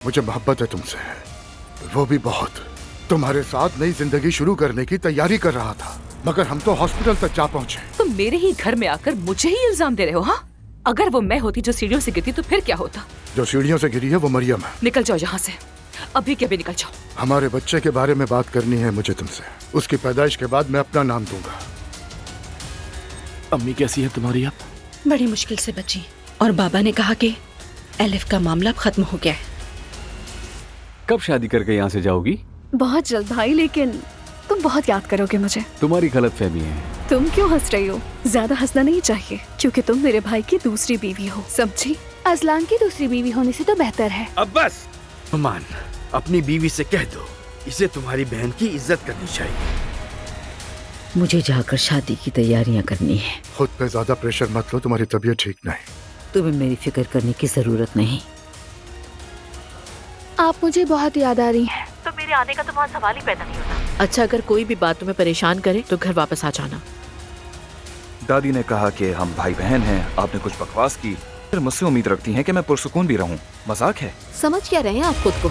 मुझे मोहब्बत है तुमसे, वो भी बहुत। तुम्हारे साथ नई जिंदगी शुरू करने की तैयारी कर रहा था, मगर हम तो हॉस्पिटल तक जा पहुंचे। तुम मेरे ही घर में आकर मुझे ही इल्जाम दे रहे हो? हाँ, अगर वो मैं होती जो सीढ़ियों से गिरती तो फिर क्या होता? जो सीढ़ियों से गिरी है वो मरियम है। निकल जाओ यहाँ से, अभी के अभी निकल जाओ। हमारे बच्चे के बारे में बात करनी है मुझे तुमसे। उसकी पैदाइश के बाद मैं अपना नाम दूंगा। अम्मी कैसी है तुम्हारी अब? बड़ी मुश्किल से बची, और बाबा ने कहा कि एलिफ का मामला अब खत्म हो गया है। कब शादी करके यहाँ से जाओगी? बहुत जल्द भाई, लेकिन तुम बहुत याद करोगे मुझे। तुम्हारी गलतफहमी है। तुम क्यों हंस रही हो? ज्यादा हंसना नहीं चाहिए, क्योंकि तुम मेरे भाई की दूसरी बीवी हो, समझी? अजलान की दूसरी बीवी होने से तो बेहतर है। अब बस अमान, अपनी बीवी से कह दो इसे तुम्हारी बहन की इज्जत करनी चाहिए। मुझे जाकर शादी की तैयारियां करनी है। खुद पे ज्यादा प्रेशर मत लो, तुम्हारी तबीयत ठीक नहीं। तुम्हें मेरी फिक्र करने की जरूरत नहीं। आप मुझे बहुत याद आ रही हैं। तो मेरे आने का तो वहाँ सवाल ही पैदा नहीं होता। अच्छा, अगर कोई भी बात तुम्हें परेशान करे तो घर वापस आ जाना। दादी ने कहा कि हम भाई बहन हैं, आपने कुछ बकवास की, फिर मुझसे उम्मीद रखती हैं कि मैं पुरसुकून भी रहूं। मजाक है। समझ क्या रहे हैं आप खुद को?